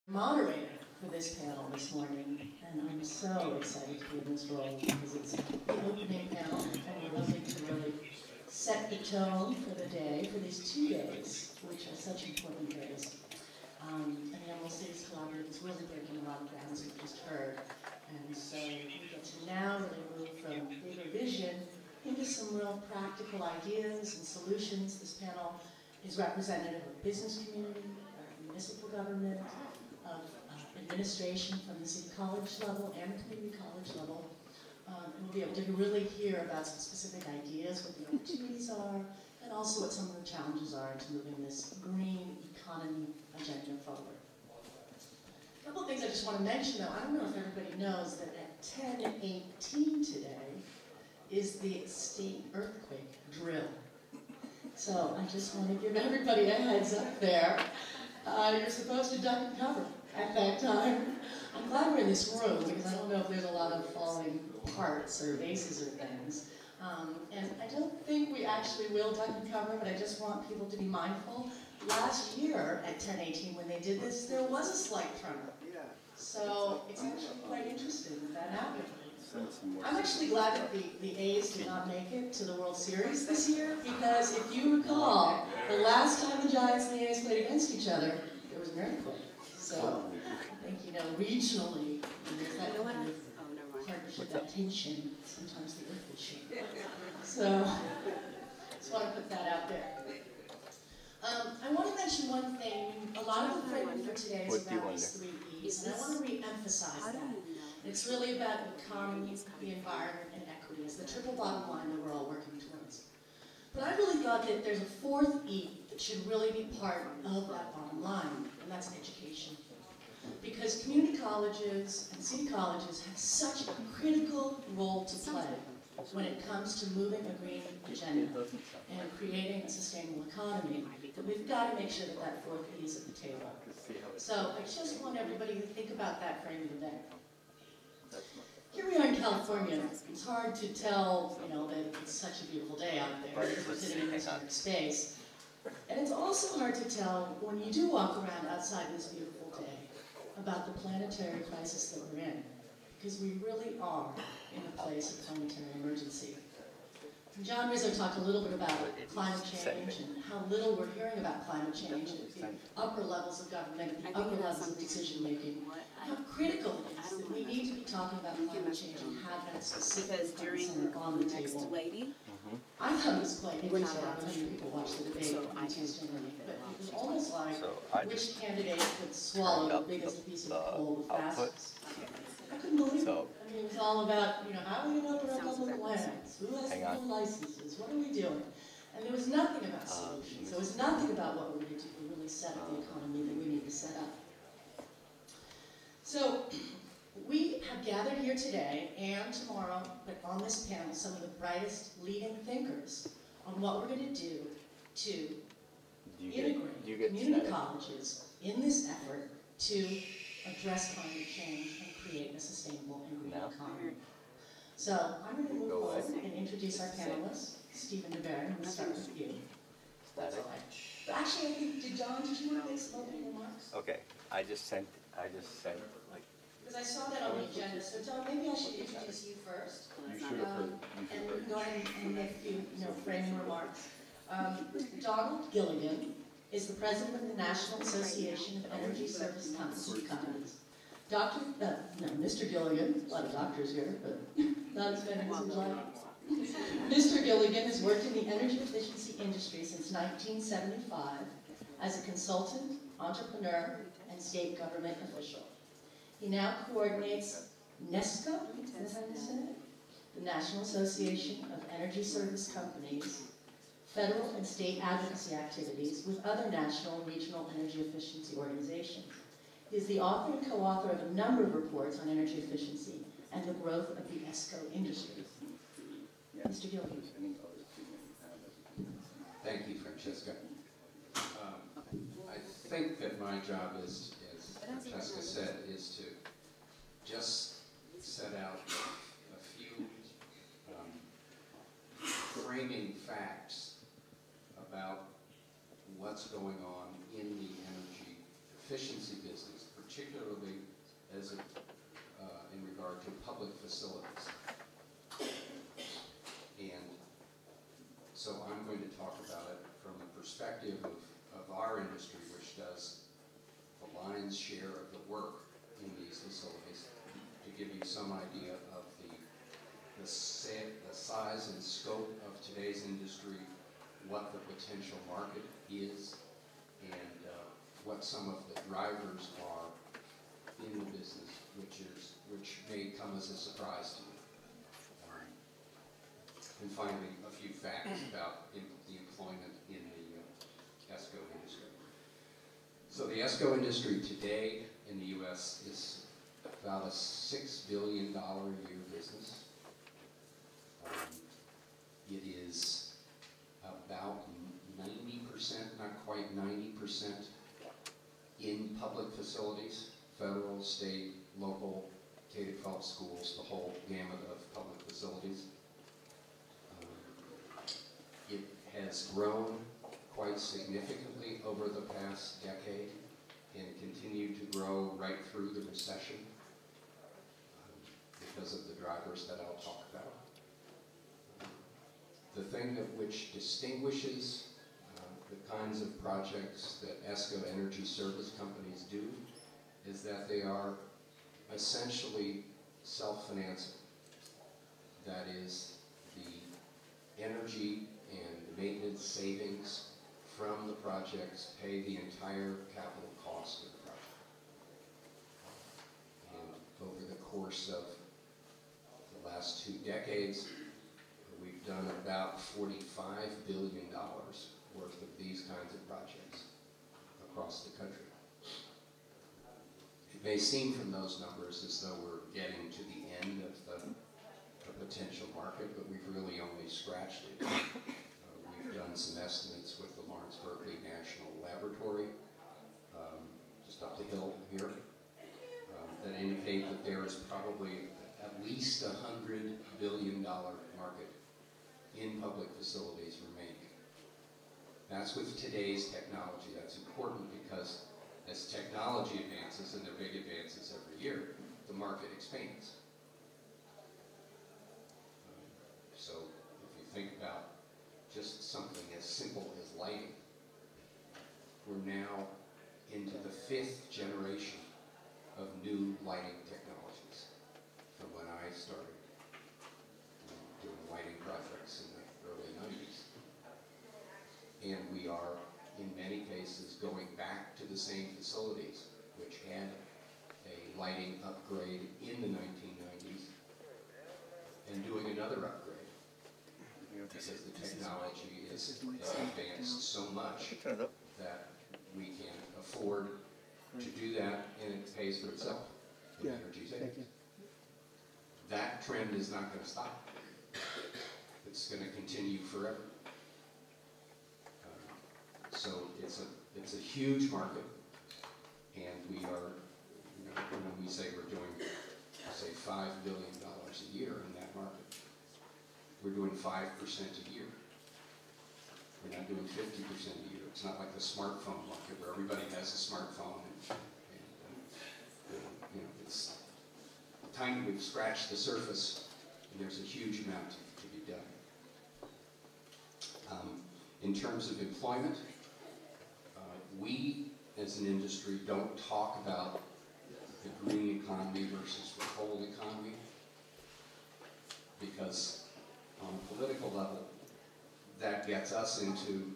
Moderator for this panel this morning, and I'm so excited to be in this role because it's the opening panel, and we're looking to really set the tone for the day, for these 2 days, which are such important days. And the Emerald Cities Collaborative is really breaking a lot of ground, as we've just heard. And so we get to now really move from bigger vision into some real practical ideas and solutions. This panel is representative of business community, municipal government, of administration from the city college level and the community college level. And we'll be able to really hear about some specific ideas, what the opportunities are, and also what some of the challenges are to moving this green economy agenda forward. A couple of things I just want to mention, though. I don't know if everybody knows that at 10:18 today is the state earthquake drill. So I just want to give everybody a heads up there. You're supposed to duck and cover at that time. I'm glad we're in this room because I don't know if there's a lot of falling parts or vases or things. And I don't think we actually will duck and cover, but I just want people to be mindful. Last year at 10:18 when they did this, there was a slight tremor. So it's actually quite interesting that that happened. I'm actually glad that the A's did not make it to the World Series this year because if you recall, the last time the Giants and the A's played against each other, there was an earthquake. So I think, regionally, there's that kind of partnership, that tension. Sometimes the earth will shake. So just want to put that out there. I want to mention one thing. A lot of the framing for today is about these 3 E's, and I want to re-emphasize that. It's really about economy, the environment, and equity as the triple bottom line that we're all working towards. But I really thought that there's a 4th E that should really be part of that bottom line, and that's education. Because community colleges and city colleges have such a critical role to play when it comes to moving a green agenda and creating a sustainable economy, that we've got to make sure that that 4th E is at the table. So I just want everybody to think about that framing today. Here we are in California. It's hard to tell, that it's such a beautiful day out there because we're sitting in this dark space. And it's also hard to tell when you do walk around outside this beautiful day about the planetary crisis that we're in, because we really are in a place of planetary emergency. John Rizzo talked a little bit about climate change and how little we're hearing about climate change at the upper levels of government, at the upper levels of decision making. How critical it is that we need to be talking about climate change and have that specific on the table. I thought it was quite interesting how many people watched the debate on Tuesday night, but it was almost like which candidate could swallow the biggest piece of coal the fastest. I couldn't believe it. I mean, it was all about, how are we going to open up public lands? Who has to do licenses? What are we doing? And there was nothing about solutions. There was nothing about what we're going to do to really set up the economy that we need to set up. So we have gathered here today and tomorrow, but on this panel, some of the brightest leading thinkers on what we're going to do to integrate community colleges in this effort to address climate change and create a sustainable and green economy. So I'm going to move forward and introduce our panelists. Stephen DeBarry, we'll start with you. That's all right. But actually, I think, did you want to make some opening remarks? Okay, I just sent because I saw that on the agenda. So John, maybe I should introduce you first. You should have heard. And we can go ahead and make a few, framing remarks. Donald Gilligan is the president of the National Association of Energy Service Companies. Mr. Gilligan, a lot of doctors here, but not as many as we'd like. Mr. Gilligan has worked in the energy efficiency industry since 1975 as a consultant, entrepreneur, and state government official. He now coordinates NESCO, the National Association of Energy Service Companies, federal and state advocacy activities with other national and regional energy efficiency organizations. He is the author and co-author of a number of reports on energy efficiency and the growth of the ESCO industry. Mr. Gilligan. Thank you, Francesca. I think that my job is, as Francesca said, is to just set out a few framing facts about what's going on in the energy efficiency business, particularly to public facilities. And so I'm going to talk about it from the perspective of our industry, which does the lion's share of the work in these facilities, to give you some idea of the size and scope of today's industry, what the potential market is, and what some of the drivers are in the business, which may come as a surprise to you. And finally, a few facts about the employment in the ESCO industry. So the ESCO industry today in the U.S. is about a $6 billion a year business. It is about 90%, not quite 90%, in public facilities, federal, state, local, K-12 schools, the whole gamut of public facilities. It has grown quite significantly over the past decade and continued to grow right through the recession because of the drivers that I'll talk about. The thing which distinguishes the kinds of projects that ESCO energy service companies do is that they are essentially self-financing. That is, the energy and maintenance savings from the projects pay the entire capital cost of the project. And over the course of the last 2 decades, we've done about $45 billion worth of these kinds of projects across the country. It may seem from those numbers as though we're getting to the end of the potential market, but we've really only scratched it. We've done some estimates with the Lawrence Berkeley National Laboratory, just up the hill here, that indicate that there is probably at least a $100 billion market in public facilities remaining. That's with today's technology. That's important because as technology advances, and there are big advances every year, the market expands. So if you think about just something as simple as lighting, we're now into the 5th generation of new lighting technologies from when I started doing lighting projects in the early 90s. And we are, in many cases, going back to the same facilities which had a lighting upgrade in the 1990s and doing another upgrade because the technology has advanced so much that we can afford to do that, and it pays for itself in energy savings. That trend is not going to stop. It's going to continue forever. So it's a huge market, and we are, when we say we're doing, say, $5 billion a year in that market, we're doing 5% a year. We're not doing 50% a year. It's not like the smartphone market where everybody has a smartphone, and it's tiny. We've scratched the surface, and there's a huge amount to be done. In terms of employment, we, as an industry, don't talk about the green economy versus the coal economy because on a political level, that gets us into,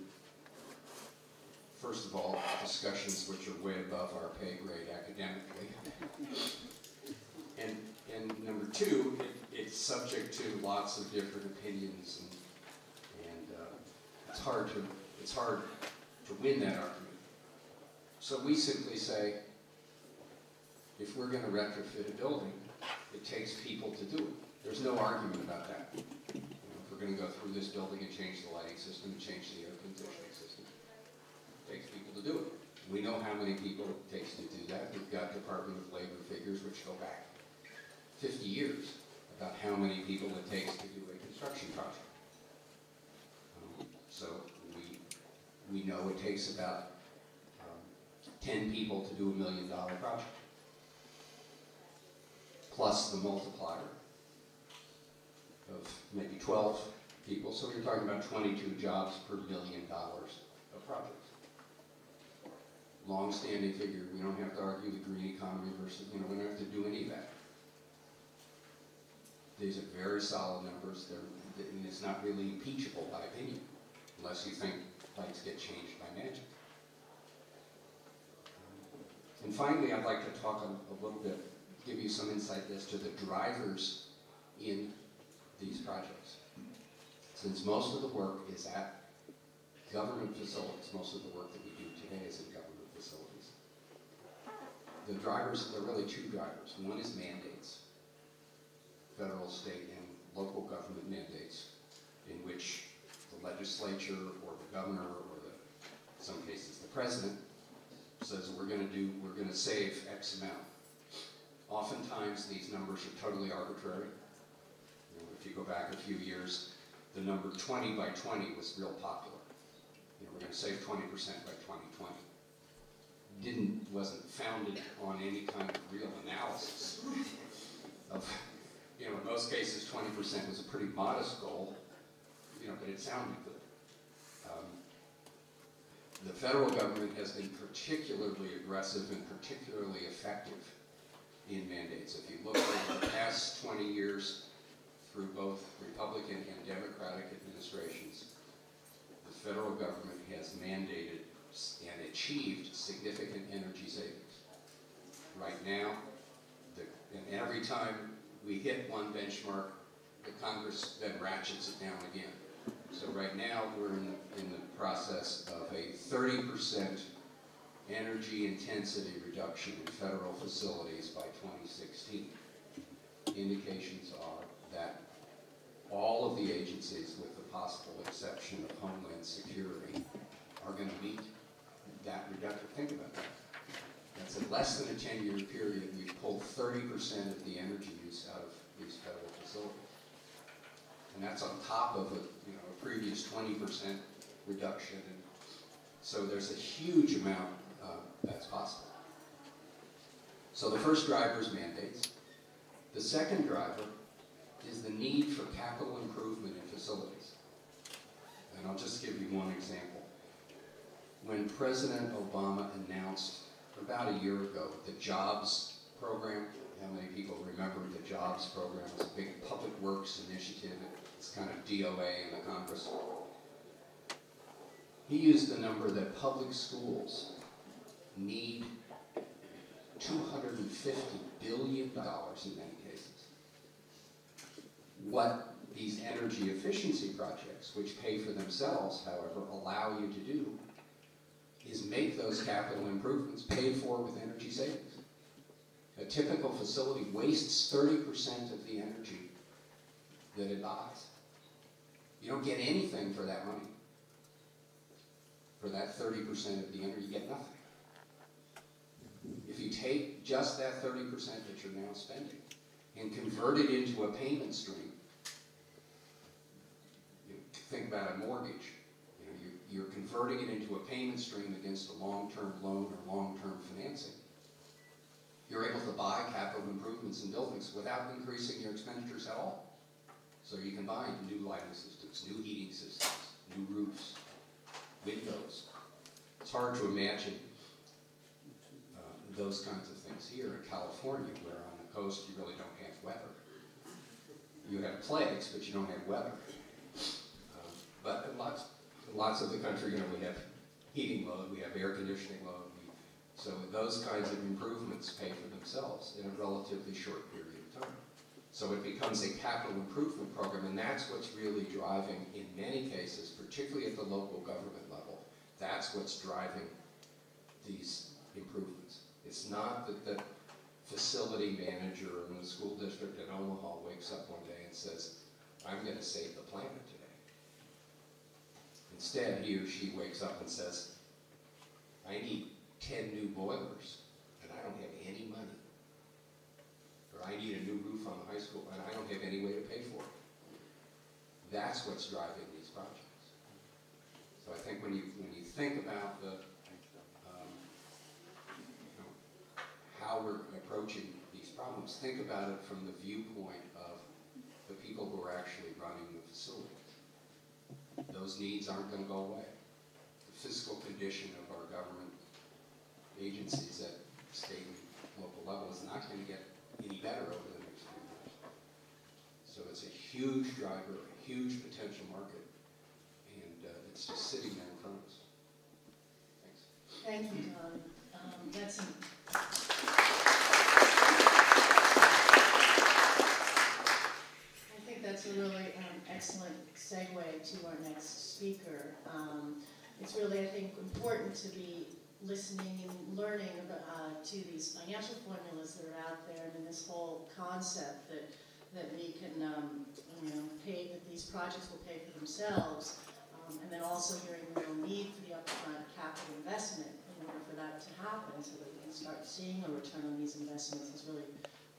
first of all, discussions which are way above our pay grade academically. And number two, it's subject to lots of different opinions, and it's hard to win that argument. So we simply say, if we're going to retrofit a building, it takes people to do it. There's no argument about that. If we're going to go through this building and change the lighting system and change the air conditioning system, it takes people to do it. We know how many people it takes to do that. We've got Department of Labor figures which go back 50 years about how many people it takes to do a construction project. So we know it takes about 10 people to do $1 million project. Plus plus the multiplier of maybe 12 people. So you're talking about 22 jobs per $1 million of projects. Long-standing figure. We don't have to argue the green economy versus, we don't have to do any of that. These are very solid numbers. And it's not really impeachable by opinion, unless you think lights get changed by magic. And finally, I'd like to talk a little bit, give you some insight as to the drivers in these projects. Since most of the work is at government facilities, most of the work that we do today is in government facilities. The drivers, there are really two drivers. One is mandates, federal, state, and local government mandates, in which the legislature or the governor or in some cases the president says we're going to save X amount. Oftentimes these numbers are totally arbitrary. If you go back a few years, the number 20 by 20 was real popular. We're going to save 20% by 2020. Wasn't founded on any kind of real analysis of, in most cases 20% was a pretty modest goal, but it sounded good. The federal government has been particularly aggressive and particularly effective in mandates. If you look over the past 20 years through both Republican and Democratic administrations, the federal government has mandated and achieved significant energy savings. Right now, and every time we hit one benchmark, the Congress then ratchets it down again. So right now we're in the process of a 30% energy intensity reduction in federal facilities by 2016. Indications are that all of the agencies, with the possible exception of Homeland Security, are going to meet that reduction. Think about that. That's in less than a 10-year period. We've pulled 30% of the energy use out of these federal facilities. And that's on top of a previous 20% reduction. And so there's a huge amount that's possible. So the first driver is mandates. The second driver is the need for capital improvement in facilities. And I'll just give you one example. When President Obama announced about a year ago the JOBS program, how many people remember the JOBS program? It was a big public works initiative. It's kind of DOA in the Congress. He used the number that public schools need $250 billion in many cases. What these energy efficiency projects, which pay for themselves, however, allow you to do is make those capital improvements paid for with energy savings. A typical facility wastes 30% of the energy that it buys. You don't get anything for that money. For that 30% of the energy, you get nothing. If you take just that 30% that you're now spending and convert it into a payment stream, think about a mortgage. You're converting it into a payment stream against a long-term loan or long-term financing. You're able to buy capital improvements in buildings without increasing your expenditures at all. So you can buy new lighting systems, new heating systems, new roofs, windows. It's hard to imagine those kinds of things here in California, where on the coast you really don't have weather. You have plagues, but you don't have weather. But in lots of the country, we have heating load, we have air conditioning load. So those kinds of improvements pay for themselves in a relatively short period of time. So it becomes a capital improvement program, and that's what's really driving, in many cases, particularly at the local government level, that's what's driving these improvements. It's not that the facility manager in the school district in Omaha wakes up one day and says, I'm going to save the planet today. Instead, he or she wakes up and says, I need 10 new boilers, and I don't have any money. Or I need a new roof on the high school, and I don't have any way to pay for it. That's what's driving these projects. So I think when you think about how we're approaching these problems. Think about it from the viewpoint of the people who are actually running the facility. Those needs aren't going to go away. The fiscal condition of our government agencies at state and local level is not going to get any better over the next few years. So it's a huge driver, a huge potential market, and it's just sitting there in front of us. Thanks. Thank you, Don. That's I think that's a really excellent segue to our next speaker. It's really, I think, important to be listening and learning about, to these financial formulas that are out there, and this whole concept that we can, pay, that these projects will pay for themselves, and then also hearing the real need for the upfront capital investment in order for that to happen, so that we can start seeing a return on these investments is really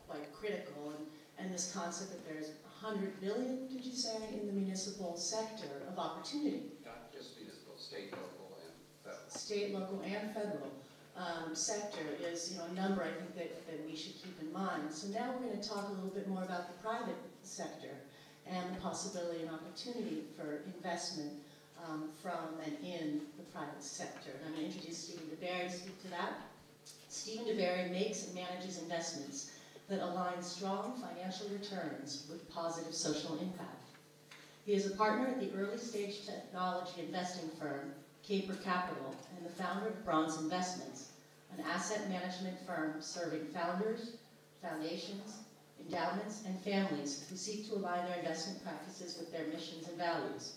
quite critical. And this concept that there's 100 billion, did you say, in the municipal sector of opportunity? Not just municipal, state, local, and federal. State, local, and federal sector is, a number I think that we should keep in mind. So now we're going to talk a little bit more about the private sector and the possibility and opportunity for investment from and in the private sector. And I'm going to introduce Stephen DeBerry to speak to that. Stephen DeBerry makes and manages investments that align strong financial returns with positive social impact. He is a partner at the early stage technology investing firm, Caper Capital, and the founder of Bronze Investments, an asset management firm serving founders, foundations, endowments, and families who seek to align their investment practices with their missions and values.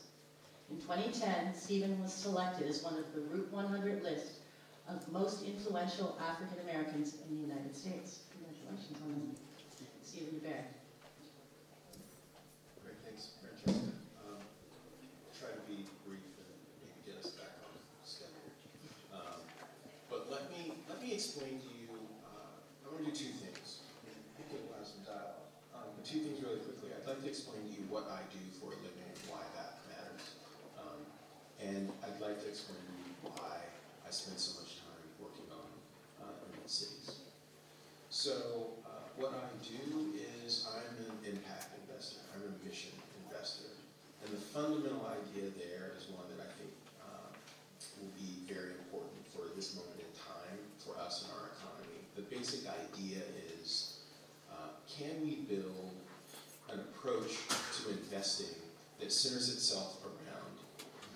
In 2010, Stephen was selected as one of the Route 100 list of most influential African Americans in the United States. Congratulations on that. Stephen DeBerry. Great, thanks, Francesca. Try to be brief and maybe get us back on schedule. But let me explain to you. I want to do two things. I think it'll have some dialogue. But two things really quickly. I'd like to explain to you what I do for a living and why that matters. And I'd like to explain to you why I spend so much time working on urban cities. So what I do is I'm an impact investor. I'm a mission investor. And the fundamental idea there is one that I think will be very important for this moment in time for us and our economy. The basic idea is, can we build an approach to investing that centers itself around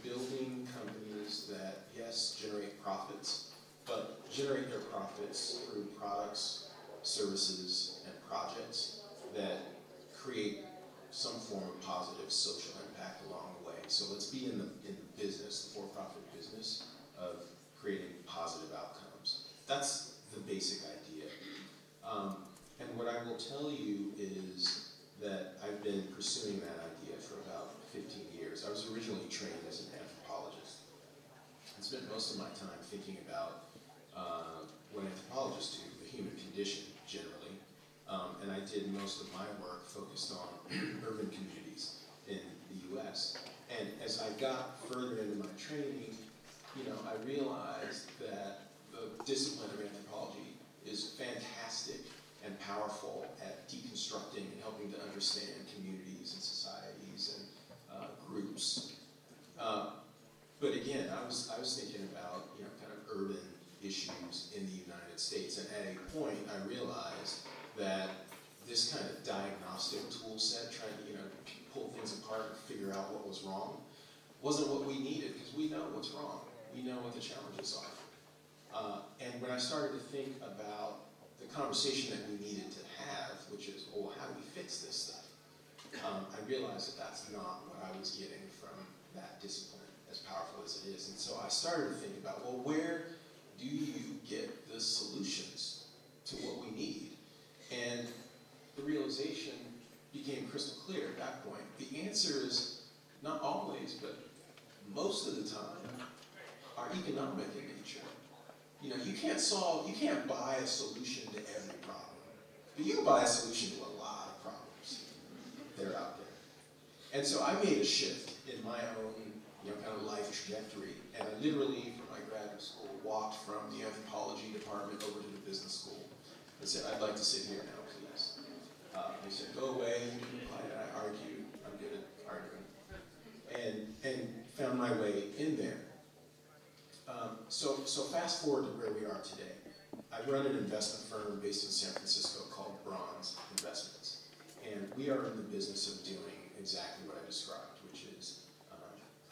building companies that, yes, generate profits, but generate their profits through products, services, and projects that create some form of positive social impact along the way. So let's be in the business, the for-profit business of creating positive outcomes. That's the basic idea. And what I will tell you is that I've been pursuing that idea for about 15 years. I was originally trained as an anthropologist. I spent most of my time thinking about what anthropologists do, the human condition generally. And I did most of my work focused on urban communities in the US. And as I got further into my training, I realized that the discipline of anthropology is fantastic and powerful at deconstructing and helping to understand communities and societies and groups. But again, I was thinking about kind of urban issues in the United States, and at a point I realized that this kind of diagnostic tool set, trying to pull things apart and figure out what was wrong, wasn't what we needed, because we know what's wrong. We know what the challenges are. And when I started to think about the conversation that we needed to have, which is, well, how do we fix this stuff? I realized that that's not what I was getting from that discipline, as powerful as it is. And so I started to think about, well, where do you get the solutions to what we need? And the realization became crystal clear at that point. The answer is not always, but most of the time, are economic in nature. You can't buy a solution to every problem, but you can buy a solution to a lot of problems that are out there. And so I made a shift in my own kind of life trajectory, and I literally, for my graduate school, walked from the anthropology department over to the business school and said, I'd like to sit here now, please. They said, go away, you didn't apply it. I argued, I'm good at arguing, and found my way in there. So fast forward to where we are today. I run an investment firm based in San Francisco called Bronze Investments. And we are in the business of doing exactly what I described, which is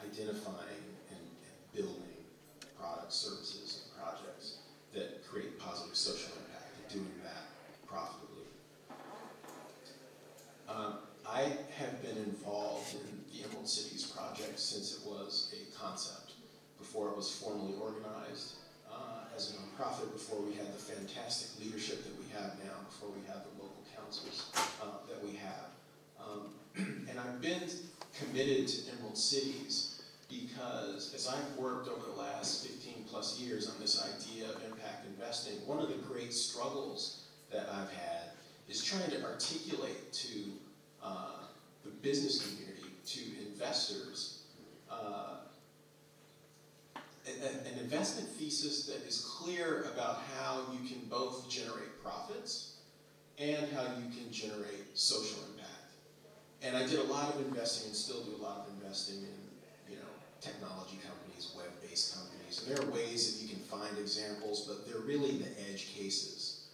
identifying and building products, services, and projects that create positive social impact, and doing that profitably. I have been involved in the Emerald Cities project since it was a concept, before it was formally organized as a nonprofit, before we had the fantastic leadership that we have now, before we have the local councils that we have. And I've been committed to Emerald Cities because as I've worked over the last 15 plus years on this idea of impact investing, one of the great struggles that I've had is trying to articulate to the business community, to investors, an investment thesis that is clear about how you can both generate profits and how you can generate social impact. And I did a lot of investing and still do a lot of investing in, technology companies, web-based companies. And there are ways that you can find examples, but they're really the edge cases.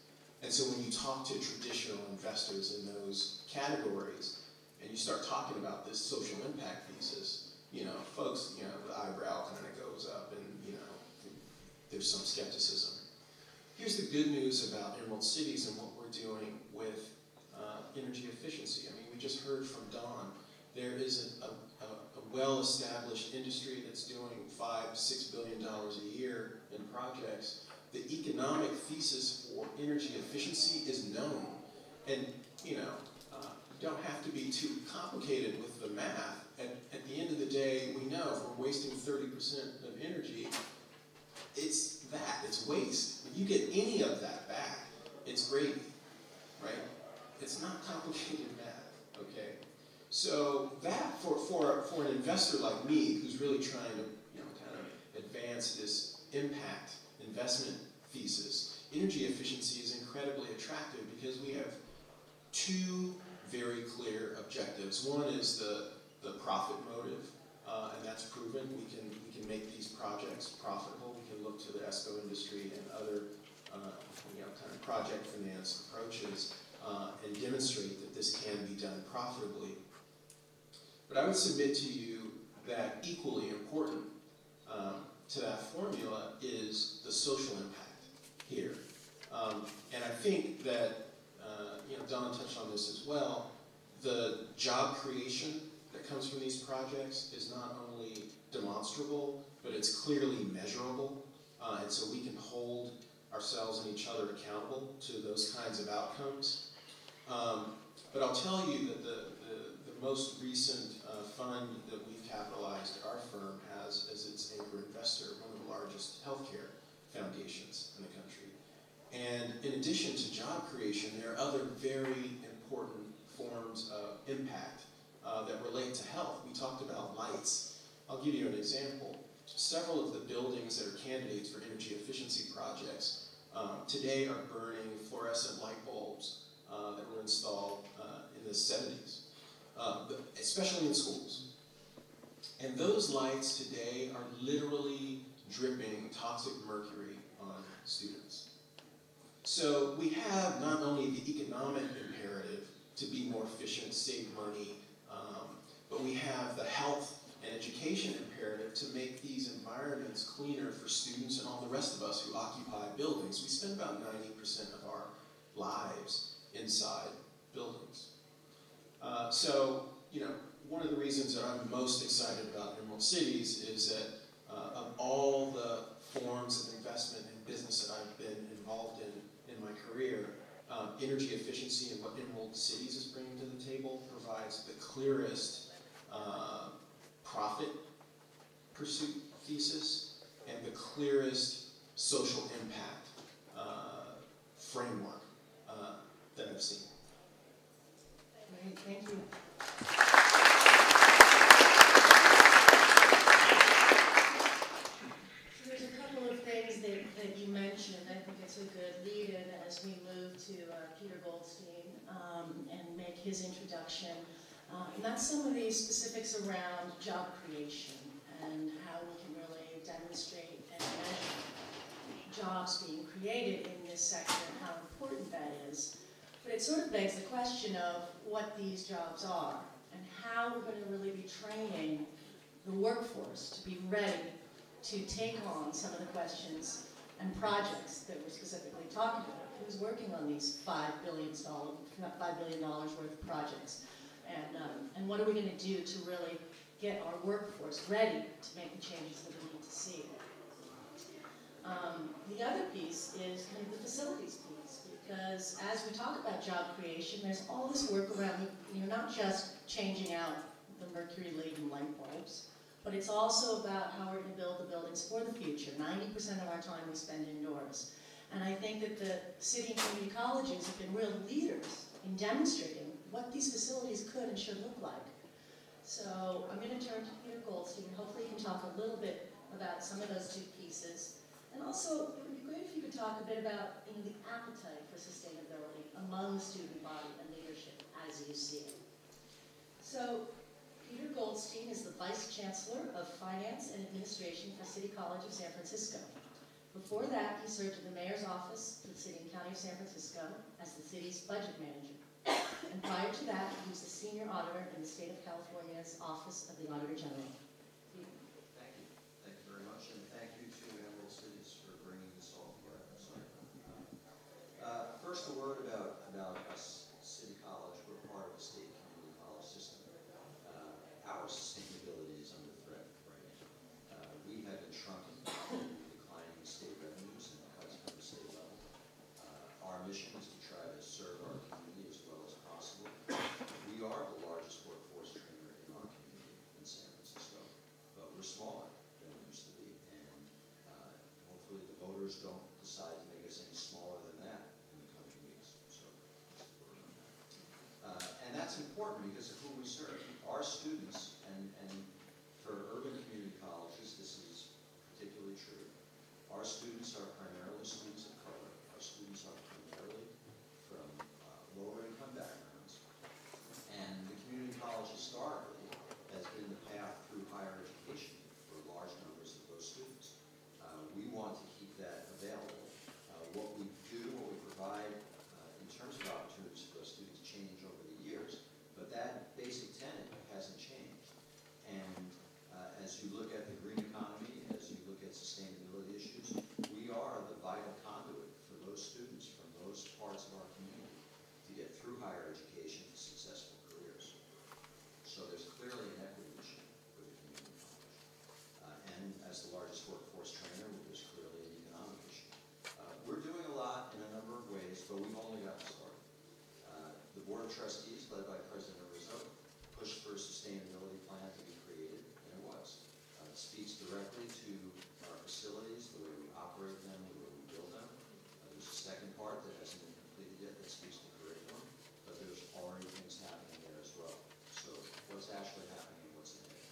And so when you talk to traditional investors in those categories, and you start talking about this social impact thesis, folks, the eyebrow kind of goes up and, there's some skepticism. Here's the good news about Emerald Cities and what we're doing with energy efficiency. I mean, we just heard from Don. There is a well-established industry that's doing $5 to $6 billion a year in projects. The economic thesis for energy efficiency is known. And, you don't have to be too complicated with the math. At the end of the day, we know if we're wasting 30% of energy, it's waste. When you get any of that back, it's gravy, right? It's not complicated math, okay? So that, for an investor like me, who's really trying to, kind of advance this impact investment thesis, energy efficiency is incredibly attractive because we have two very clear objectives. One is the profit motive, and that's proven. We can make these projects profitable. We can look to the ESCO industry and other kind of project finance approaches and demonstrate that this can be done profitably. But I would submit to you that equally important to that formula is the social impact here. And I think that Don touched on this as well. The job creation that comes from these projects is not only demonstrable, but it's clearly measurable. And so we can hold ourselves and each other accountable to those kinds of outcomes. But I'll tell you that the most recent fund that we've capitalized our firm has as its anchor investor, one of the largest healthcare foundations in the country. And in addition to job creation, there are other very important forms of impact that relate to health. We talked about lights. I'll give you an example. Several of the buildings that are candidates for energy efficiency projects today are burning fluorescent light bulbs that were installed in the 70s, especially in schools. And those lights today are literally dripping toxic mercury on students. So we have not only the economic imperative to be more efficient, save money, but we have the health and education imperative to make these environments cleaner for students and all the rest of us who occupy buildings. We spend about 90% of our lives inside buildings. So, one of the reasons that I'm most excited about Emerald Cities is that of all the forms of investment and business that I've been involved in my career, energy efficiency and what Emerald Cities is bringing to the table provides the clearest profit pursuit thesis and the clearest social impact framework that I've seen. Great, thank you. So there's a couple of things that you mentioned. I think it's a good lead-in as we move to Peter Goldstein and make his introduction. And that's some of the specifics around job creation and how we can really demonstrate and measure jobs being created in this sector and how important that is. But it sort of begs the question of what these jobs are and how we're going to really be training the workforce to be ready to take on some of the questions and projects that we're specifically talking about. Who's working on these $5 billion worth of projects? And what are we going to do to really get our workforce ready to make the changes that we need to see? The other piece is kind of the facilities piece, because as we talk about job creation, there's all this work around, not just changing out the mercury-laden light bulbs, but it's also about how we're going to build the buildings for the future. 90% of our time we spend indoors. And I think that the city and community colleges have been real leaders in demonstrating what these facilities could and should look like. So I'm going to turn to Peter Goldstein, and hopefully he can talk a little bit about some of those two pieces. And also, it would be great if you could talk a bit about the appetite for sustainability among the student body and leadership as you see it. So Peter Goldstein is the Vice Chancellor of Finance and Administration for City College of San Francisco. Before that, he served in the Mayor's Office for the City and County of San Francisco as the city's budget manager. And prior to that, he was the Senior Auditor in the State of California's Office of the Auditor General. Thank you. Thank you very much, and thank you to Emerald Cities for bringing this all together. First, a word about us, City College. We're part of the state community college system. Our sustainability is under threat right now. We have been shrunken due to declining state revenues and cuts from the state level. Our mission is to try to serve our community as well as possible. We are the largest workforce trainer in our community in San Francisco, but we're smaller than we used to be, and hopefully the voters don't decide to make us any smaller than that in the coming weeks. So that's the word on that. And that's important because of who we serve. Our students, and for urban community colleges, this is particularly true. Our students are primarily students of color. Our students are primarily from lower income backgrounds. And the community college historically has been the path through higher education for large numbers of those students. We want to keep that available. What we do, what we provide in terms of opportunities for those students change over the years, but that basic tenet hasn't changed. And as you look at the green economy, as you look at sustainability issues, we are the vital conduit for those students from those parts of our community to get through higher education to successful careers. So there's clearly an equity issue with the community college. And as the largest workforce trainer, there's clearly an economic issue. We're doing a lot in a number of ways, but we've only gotten started. The Board of Trustees, led by President Rizzo, pushed for a sustainability plan to be created, and it was. It speaks directly to our facilities, the way we operate them, the way we build them. There's a second part that hasn't been completed yet that speaks to curriculum, but there's already things happening there as well. So what's actually happening and what's ahead?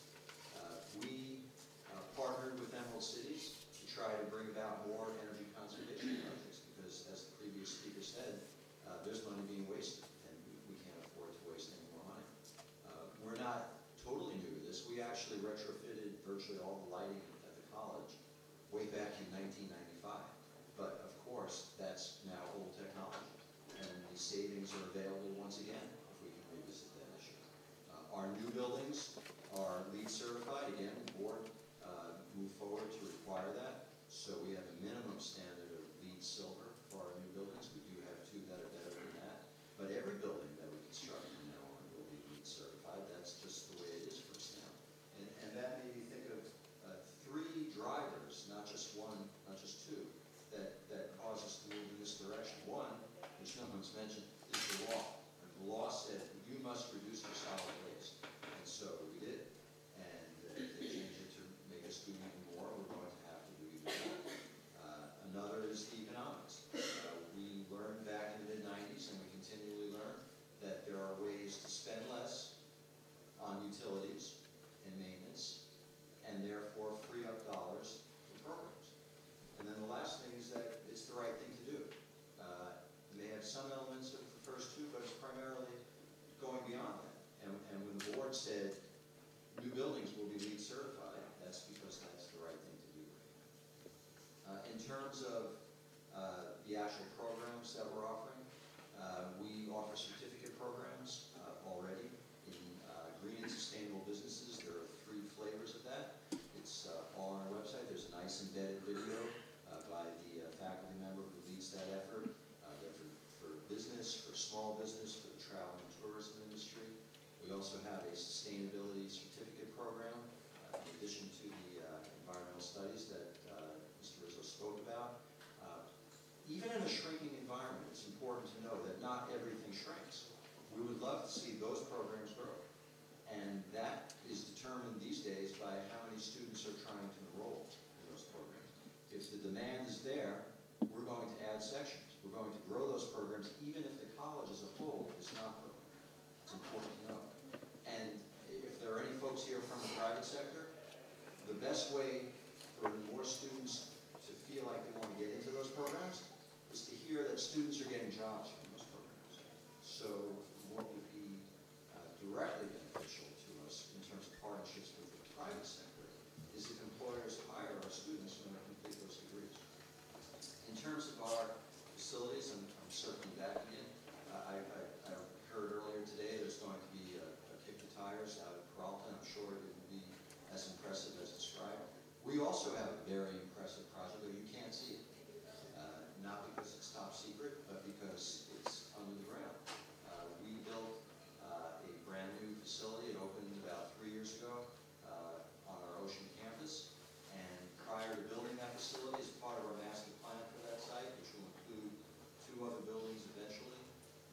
We partnered with Emerald Cities to try to bring about more energy conservation projects because, as the previous speaker said, there's money being wasted, and we can't afford to waste any more money. We're not totally new to this. We actually retrofitted virtually all the lighting at the college way back in 1995. But of course, that's now old technology, and the savings are available once again if we can revisit that issue. Our new buildings are LEED certified. Again, the board moved forward to require that. So we have a minimum standard of LEED silver for our new buildings. We do have two that are better than that. But every building that we construct from now on will be LEED certified. That's just the way it is for us now. And that made me think of three drivers, not just one, not just two, that cause us to move in this direction. One, which no one's mentioned, is the law. And the law said, you must reduce your solid waste. And so we did. And if they changed it to make us do even more, we're going to have to do even more. Another is the economics. We learned back in the mid-90s, and we continually learn, that there are ways to spend less on utilities and maintenance, and therefore free up dollars for programs. And then the last thing is that it's the right thing to do. It may have some elements of small business for the travel and tourism industry. We also have a sustainability certificate program, in addition to the environmental studies that Mr. Rizzo spoke about. Even in a shrinking environment, it's important to know that not everything shrinks. We would love to see those programs grow. And that is determined these days by how many students are trying to enroll in those programs. If the demand is there, we're going to add sections. We're going to grow those programs even if the college as a whole is not growing. It's important to know. And if there are any folks here from the private sector, the best way for more students to feel like they want to get into those programs is to hear that students are getting jobs from those programs. So what would be directly beneficial to us in terms of partnerships with the private sector is if employers hire our students when they complete those degrees. In terms of our facilities, I'm certainly backing it. I heard earlier today there's going to be a kick the tires out at Peralta. I'm sure it will be as impressive as described. We also have a very impressive project, but you can't see it. Not because it's top secret, but because it's under the ground. We built a brand new facility. It opened about 3 years ago on our Ocean campus. And prior to building that facility, as part of our master plan for that site, which will include 2 other buildings eventually,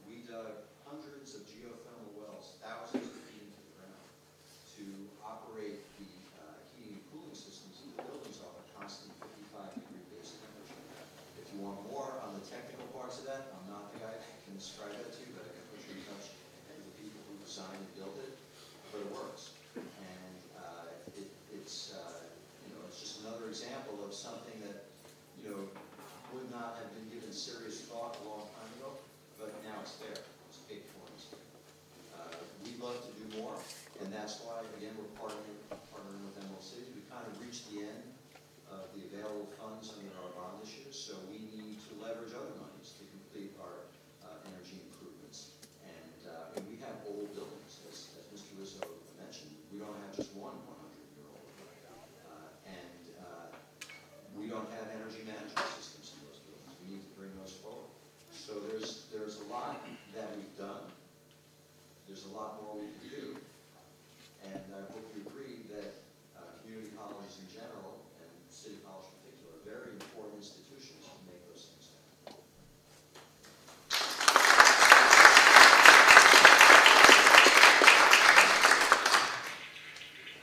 we dug hundreds of geothermal wells, thousands of feet into the ground, to operate the heating and cooling systems in the buildings off a constant 55-degree base temperature. If you want more on the technical parts of that, I'm not the guy that can describe that to you, but I can put you in touch with the people who designed and built it. But it works, and it's it's just another example of something that would not have been given serious thought a long time ago, but now it's there. It's paid for. We'd love to do more, and that's why again we're partnering with Emerald City. We kind of reached the end of the available funds under our bond issues, so we need to leverage other monies to complete our energy improvements. And we have old buildings, as Mr. Rizzo mentioned. We don't have just one 100-year-old. And we don't have energy management systems in those buildings. We need to bring those forward. So there's a lot that we've done. There's a lot more we can do. And I hope you agree that community colleges in general, and City College in particular, are very important institutions to make those things happen.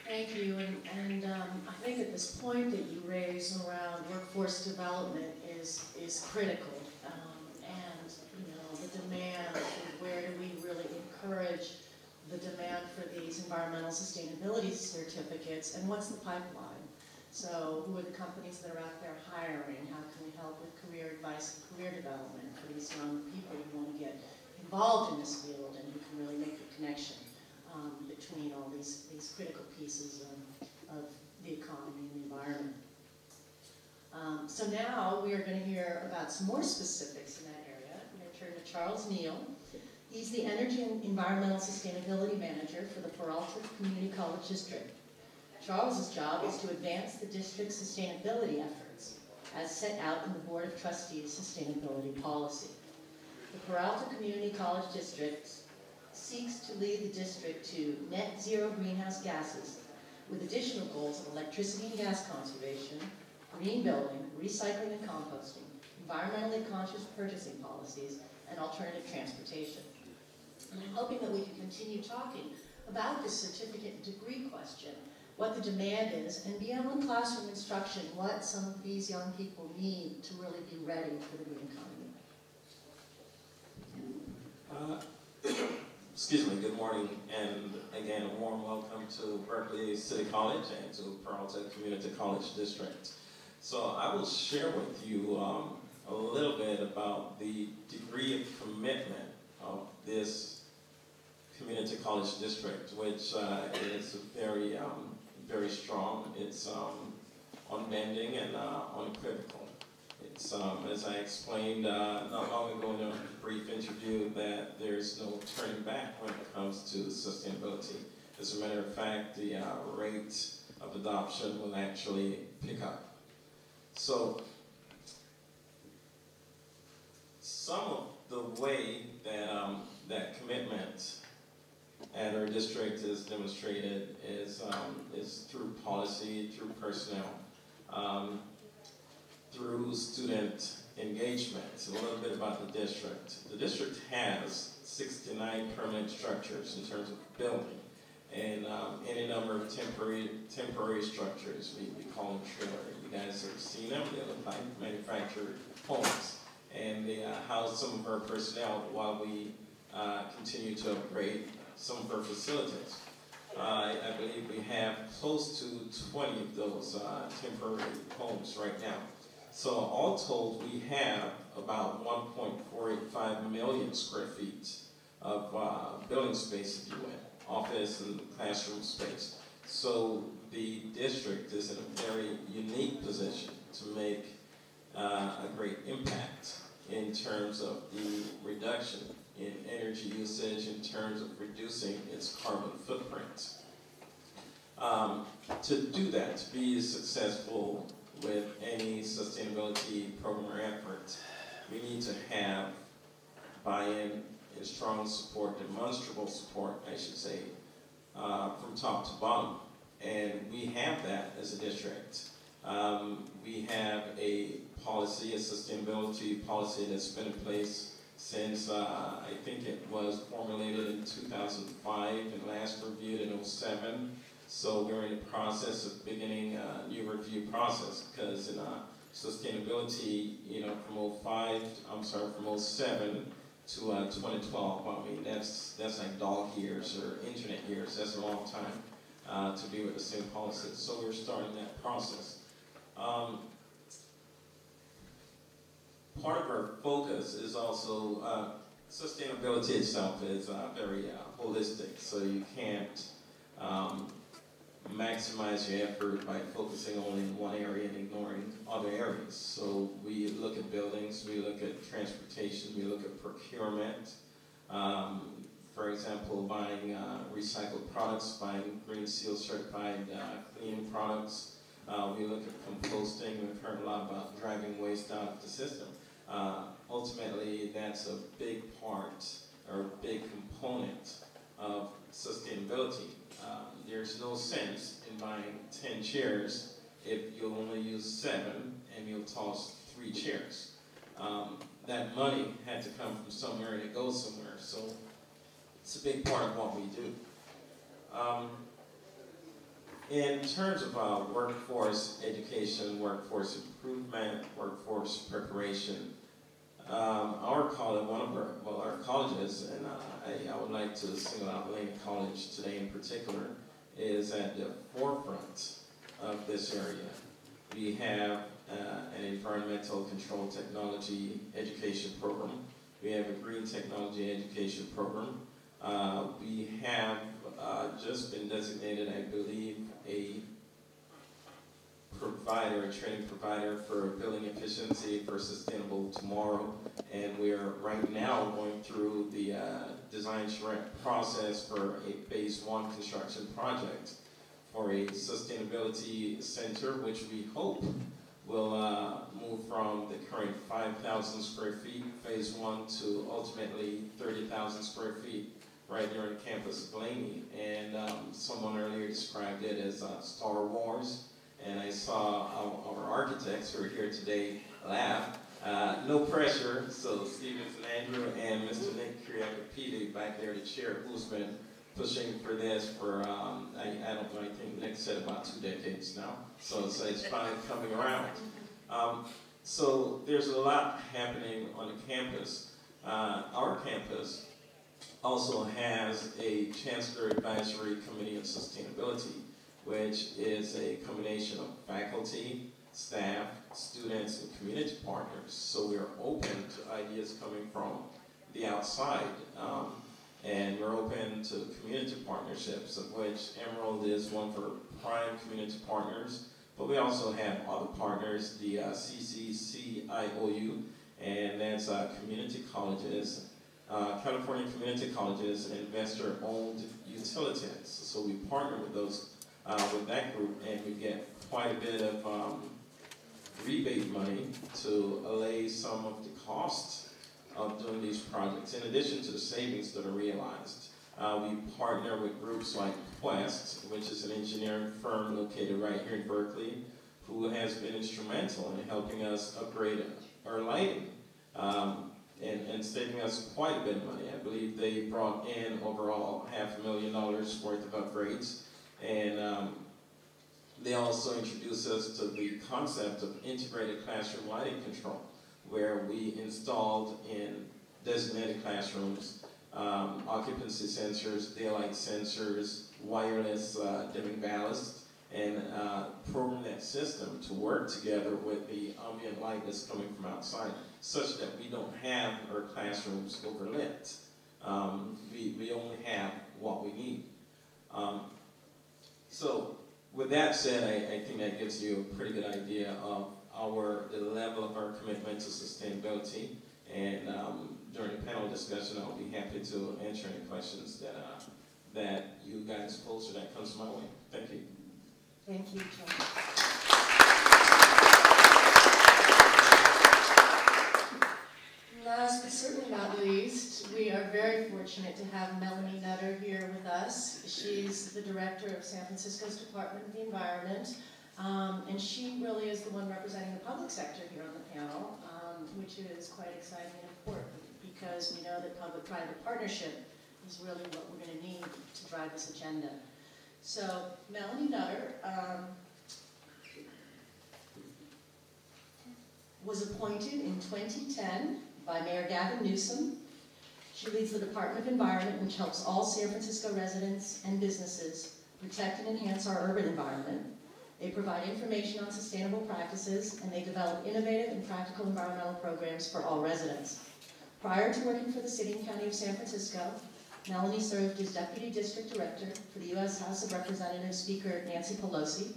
Thank you, and I think at this point that you raise around workforce development is critical, and the demand, where do we really encourage the demand for these environmental sustainability certificates, and what's the pipeline? So who are the companies that are out there hiring? How can we help with career advice and career development for these young people who want to get involved in this field and who can really make the connection between all these critical pieces of the economy and the environment. So now we are going to hear about some more specifics in that area. I'm going to turn to Charles Neal. He's the Energy and Environmental Sustainability Manager for the Peralta Community College District. Charles's job is to advance the district's sustainability efforts as set out in the Board of Trustees' sustainability policy. The Peralta Community College District seeks to lead the district to net zero greenhouse gases with additional goals of electricity and gas conservation, green building, recycling and composting, environmentally conscious purchasing policies, and alternative transportation. And I'm hoping that we can continue talking about this certificate and degree question, what the demand is, and beyond classroom instruction, what some of these young people need to really be ready for the green economy. Excuse me, good morning, and again, a warm welcome to Berkeley City College and to Peralta Community College District. So I will share with you a little bit about the degree of commitment of this community college district, which is very, very strong. It's unbending and unequivocal. It's, as I explained not long ago in a brief interview, that there's no turning back when it comes to sustainability. As a matter of fact, the rate of adoption will actually pick up. So some of the way that that commitment at our district is demonstrated is through policy, through personnel, through student engagement. So a little bit about the district. The district has 69 permanent structures in terms of building, and any number of temporary structures. We call them trailer. You guys have seen them. They look like manufactured homes, and they house some of our personnel while we continue to upgrade some of our facilities. I believe we have close to 20 of those temporary homes right now. So all told, we have about 1.485 million square feet of building space, if you will, office and classroom space. So the district is in a very unique position to make a great impact in terms of the reduction in energy usage, in terms of reducing its carbon footprint. To do that, to be successful with any sustainability program or effort, we need to have buy-in and strong support, demonstrable support, I should say, from top to bottom. And we have that as a district. We have a policy, a sustainability policy that's been in place since I think it was formulated in 2005 and last reviewed in 2007. So we're in the process of beginning a new review process, because in sustainability, from 2007 to 2012, I mean, that's like dog years or internet years. That's a long time to be with the same policy. So we're starting that process. Part of our focus is also sustainability itself is very holistic, so you can't maximize your effort by focusing only in one area and ignoring other areas. So we look at buildings, we look at transportation, we look at procurement. For example, buying recycled products, buying Green Seal certified cleaning products. We look at composting. We've heard a lot about driving waste out of the system. Ultimately, that's a big part or a big component of sustainability. There's no sense in buying 10 chairs if you'll only use 7 and you'll toss 3 chairs. That money had to come from somewhere and it goes somewhere, so it's a big part of what we do. In terms of workforce education, workforce improvement, workforce preparation, our college, our colleges, and I would like to single out Lane College today in particular, is at the forefront of this area. We have an environmental control technology education program. We have a green technology education program. We have just been designated, I believe, a provider, a training provider for building efficiency for sustainable tomorrow. And we are right now going through the design process for a phase 1 construction project for a sustainability center, which we hope will move from the current 5,000 square feet, phase 1, to ultimately 30,000 square feet right there on campus of Blaney. And someone earlier described it as Star Wars. And I saw our architects who are here today laugh. No pressure, so Stevens and Andrew and Mr. Nick Kriakapidi back there, the chair, who's been pushing for this for, I don't know, I think Nick said about 2 decades now. So it's finally coming around. So there's a lot happening on the campus. Our campus also has a Chancellor Advisory Committee on Sustainability, which is a combination of faculty, staff, students, and community partners. So we're open to ideas coming from the outside, and we're open to community partnerships, of which Emerald is one for prime community partners, but we also have other partners, the CCCIOU, and that's community colleges, California community colleges, and investor-owned utilities. So we partner with those, with that group, and we get quite a bit of rebate money to allay some of the costs of doing these projects. In addition to the savings that are realized, we partner with groups like Quest, which is an engineering firm located right here in Berkeley, who has been instrumental in helping us upgrade our lighting and saving us quite a bit of money. I believe they brought in overall $500,000 worth of upgrades, and they also introduced us to the concept of integrated classroom lighting control, where we installed in designated classrooms occupancy sensors, daylight sensors, wireless dimming ballast, and program that system to work together with the ambient light that's coming from outside, such that we don't have our classrooms overlit. We only have what we need. So with that said, I think that gives you a pretty good idea of the level of our commitment to sustainability. And during the panel discussion, I'll be happy to answer any questions that you guys pose or that comes my way. Thank you. Thank you, John. Last but certainly not least, we are very fortunate to have Melanie Nutter here with us. She's the director of San Francisco's Department of the Environment, and she really is the one representing the public sector here on the panel, which is quite exciting and important because we know that public-private partnership is really what we're going to need to drive this agenda. So, Melanie Nutter was appointed in 2010 by Mayor Gavin Newsom. She leads the Department of Environment, which helps all San Francisco residents and businesses protect and enhance our urban environment. They provide information on sustainable practices, and they develop innovative and practical environmental programs for all residents. Prior to working for the City and County of San Francisco, Melanie served as Deputy District Director for the U.S. House of Representatives Speaker Nancy Pelosi,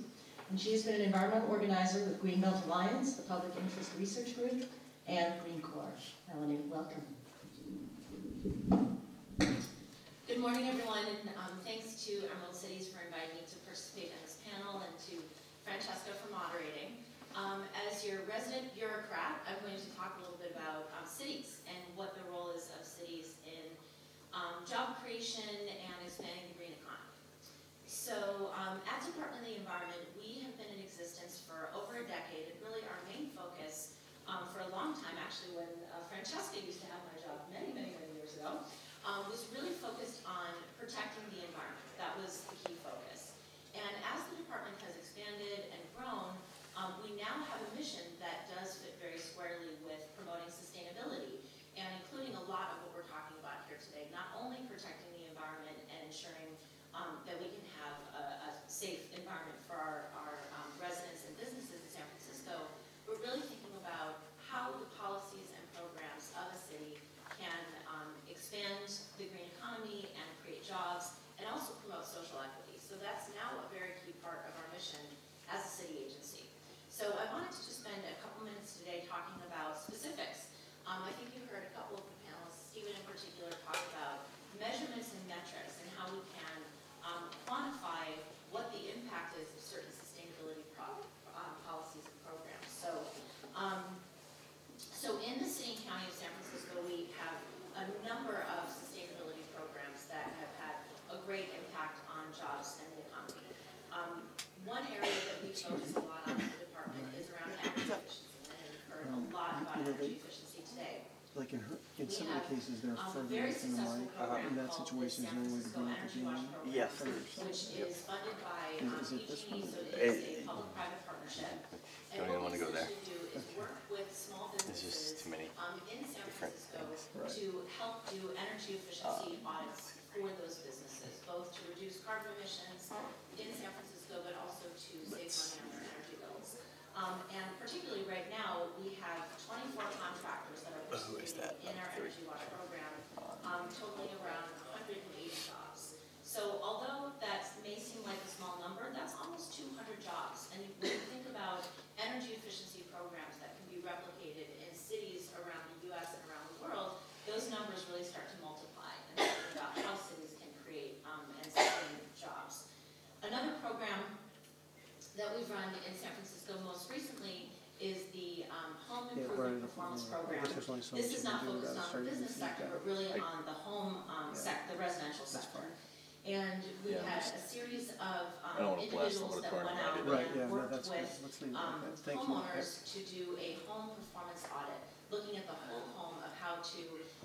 and she has been an environmental organizer with Greenbelt Alliance, the Public Interest Research Group, and Green Corps. Melanie, welcome. Good morning, everyone, and thanks to Emerald Cities for inviting me to participate in this panel and to Francesca for moderating. As your resident bureaucrat, I'm going to talk a little bit about cities and what the role is of cities in job creation and expanding the green economy. So at Department of the Environment, we have been in existence for over a decade, and really our main focus for a long time, actually when Francesca used to have my job many, many, many years ago, was really focused on protecting the environment. That was the key focus. And as the department has expanded and grown, we now have a mission that does fit very squarely with promoting sustainability and including a lot of what we're talking about here today, not only protecting the environment and ensuring that we can have a safe environment for our residents and businesses in San Francisco, but really thinking about how the policies and programs of a city can expand the green economy and create jobs and also promote social equity. So that's now a very key part of our mission as a city agency. So I wanted to just spend a couple minutes today talking about specifics. I think you heard a couple of the panelists, Stephen in particular, talk about measurements and metrics and how we can quantify what the impact is of certain sustainability policies and programs. So in the City and County of San Francisco, we have a number of sustainability programs that have had a great impact on jobs and the economy. One area that we focus a lot on in the department is around energy efficiency, and you've heard a lot about energy efficiency today. Like in some of the cases, they're further away from the mic. In that situation, is there any way to bring up the gain? Yes. Which is funded by Is it this PG&E, one? so it is a public-private partnership. And Don't even what want we to go there. essentially do is work with small There's businesses just too many in San different Francisco Right. to help do energy efficiency audits for those businesses, both to reduce carbon emissions in San Francisco, but also to save money on their energy bills. And particularly right now, we have 24 contractors that are participating in our Energy Watch program, totaling around 180 jobs. So although that may seem like a small number, that's almost 200 jobs. And when you think about energy efficiency programs that can be replicated in cities around the U.S. and around the world, those numbers really start to multiply and think about how cities can create and sustain jobs. Another program that we've run in San Francisco most recently is the Home improvement performance program. This is not focused on the business sector, but really on the home sector, the residential sector. And we had a series of individuals that went out and worked with homeowners to do a home performance audit, looking at the whole home of how to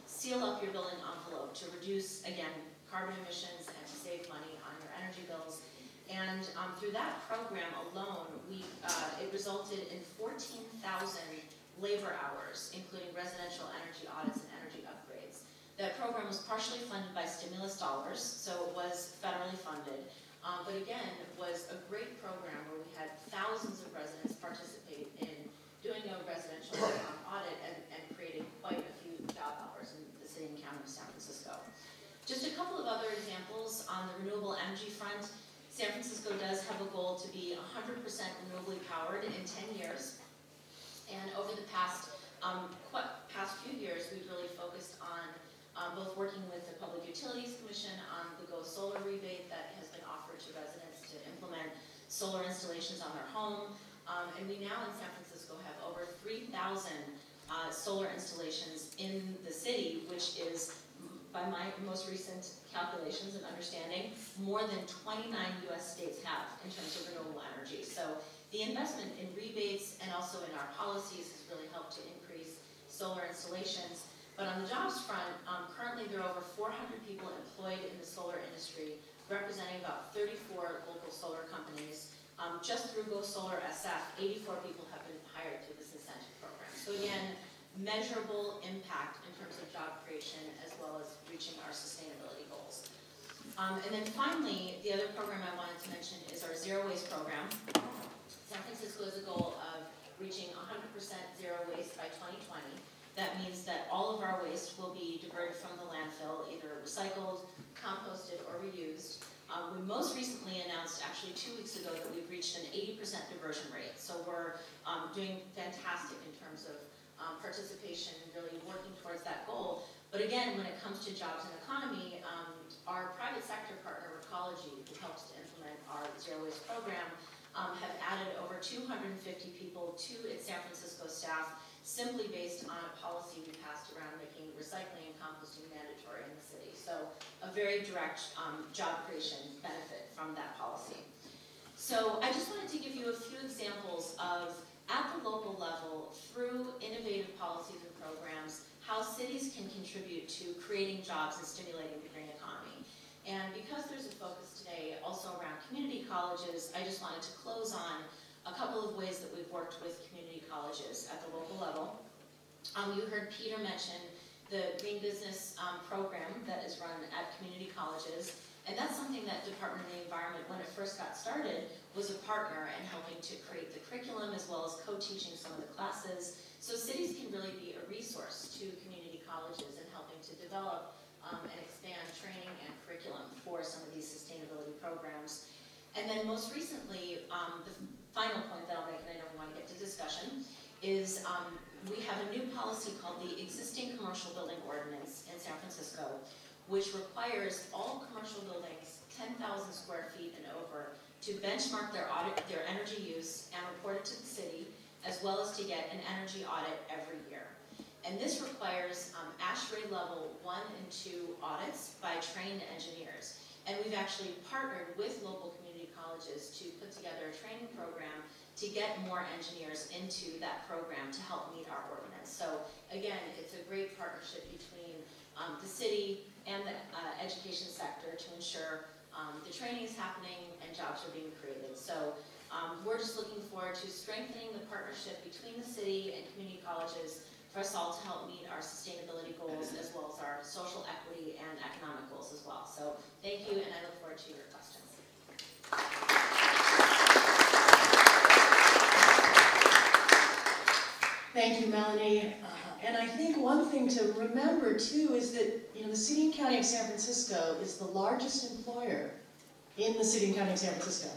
seal up your building envelope to reduce, again, carbon emissions and to save money on your energy bills. And through that program alone, it resulted in 14,000 labor hours, including residential energy audits and energy upgrades. That program was partially funded by stimulus dollars, so it was federally funded, but again, was a great program where we had thousands of residents participate in doing a residential audit and creating quite a few job hours in the city and county of San Francisco. Just a couple of other examples on the renewable energy front. San Francisco does have a goal to be 100% renewably powered in 10 years. And over the past few years, we've really focused on both working with the Public Utilities Commission on the Go Solar rebate that has been offered to residents to implement solar installations on their home. And we now in San Francisco have over 3,000 solar installations in the city, which is, by my most recent calculations and understanding, more than 29 US states have in terms of renewable energy. So the investment in rebates and also in our policies has really helped to increase solar installations. But on the jobs front, currently there are over 400 people employed in the solar industry, representing about 34 local solar companies. Just through Go Solar SF, 84 people have been hired through this incentive program. So again, measurable impact in terms of job creation as well as reaching our sustainability goals. And then finally, the other program I wanted to mention is our zero waste program. San Francisco has a goal of reaching 100% zero waste by 2020. That means that all of our waste will be diverted from the landfill, either recycled, composted, or reused. We most recently announced, actually 2 weeks ago, that we've reached an 80% diversion rate. So we're doing fantastic in terms of participation and really working towards that goal. But again, when it comes to jobs and economy, our private sector partner, Recology, who helps to implement our zero waste program, have added over 250 people to its San Francisco staff, simply based on a policy we passed around making recycling and composting mandatory in the city. So a very direct job creation benefit from that policy. So I just wanted to give you a few examples of, at the local level, through innovative policies and programs, how cities can contribute to creating jobs and stimulating the green economy. And because there's a focus today also around community colleges, I just wanted to close on a couple of ways that we've worked with community colleges at the local level. You heard Peter mention the Green Business program that is run at community colleges, and that's something that Department of the Environment, when it first got started, was a partner in helping to create the curriculum as well as co-teaching some of the classes, so cities can really be a resource to community colleges in helping to develop and expand training and curriculum for some of these sustainability programs. And then most recently, the final point that I'll make, and I know we want to get to discussion, is we have a new policy called the Existing Commercial Building Ordinance in San Francisco, which requires all commercial buildings 10,000 square feet and over to benchmark their energy use and report it to the city, as well as to get an energy audit every year. And this requires ASHRAE level 1 and 2 audits by trained engineers. And we've actually partnered with local community colleges to put together a training program to get more engineers into that program to help meet our ordinance. So again, it's a great partnership between the city and the education sector to ensure the training is happening and jobs are being created. So we're just looking forward to strengthening the partnership between the city and community colleges for us all to help meet our sustainability goals as well as our social equity and economic goals as well. So thank you, and I look forward to your questions. Thank you, Melanie. And I think one thing to remember too is that the City and County of San Francisco is the largest employer in the City and County of San Francisco.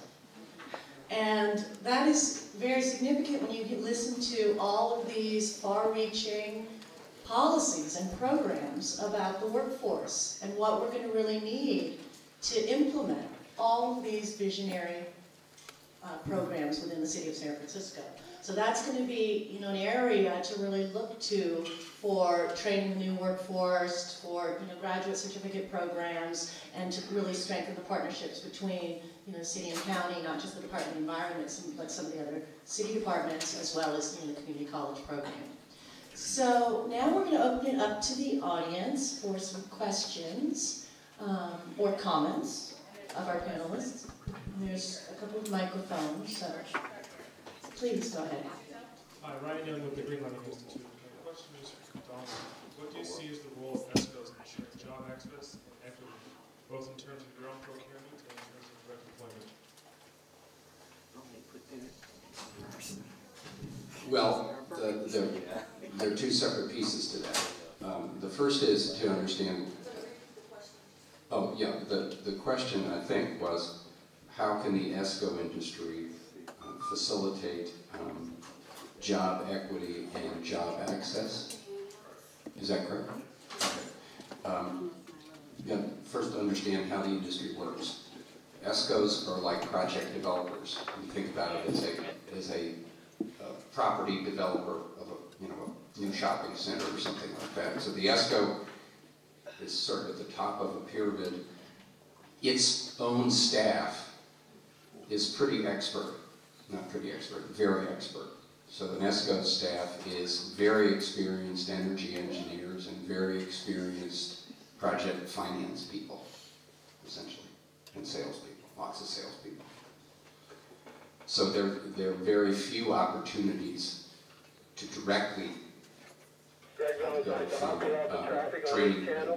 And that is very significant when you listen to all of these far-reaching policies and programs about the workforce and what we're going to really need to implement all of these visionary programs within the City of San Francisco. So that's going to be, you know, an area to really look to for training the new workforce, for, you know, graduate certificate programs, and to really strengthen the partnerships between, you know, city and county, not just the Department of Environment, but some of the other city departments, as well as, you know, the community college program. So now we're going to open it up to the audience for some questions or comments of our panelists. And there's a couple of microphones, so please go ahead. Hi, Ryan Young with the Green Lighting Institute. My question is for Don. What do you see as the role of ESCOs in ensuring job access and equity, both in terms of your own procurement and in terms of direct employment? Well, there are two separate pieces to that. The first is to understand, the question I think was, how can the ESCO industry facilitate job equity and job access? Is that correct? First understand how the industry works. ESCOs are like project developers. You think about it as a property developer of a new shopping center or something like that. So the ESCO is sort of at the top of a pyramid. Its own staff is pretty expert. Not pretty expert, very expert. So the ESCO staff is very experienced energy engineers and very experienced project finance people, essentially, and salespeople, lots of salespeople. So there are very few opportunities to directly go from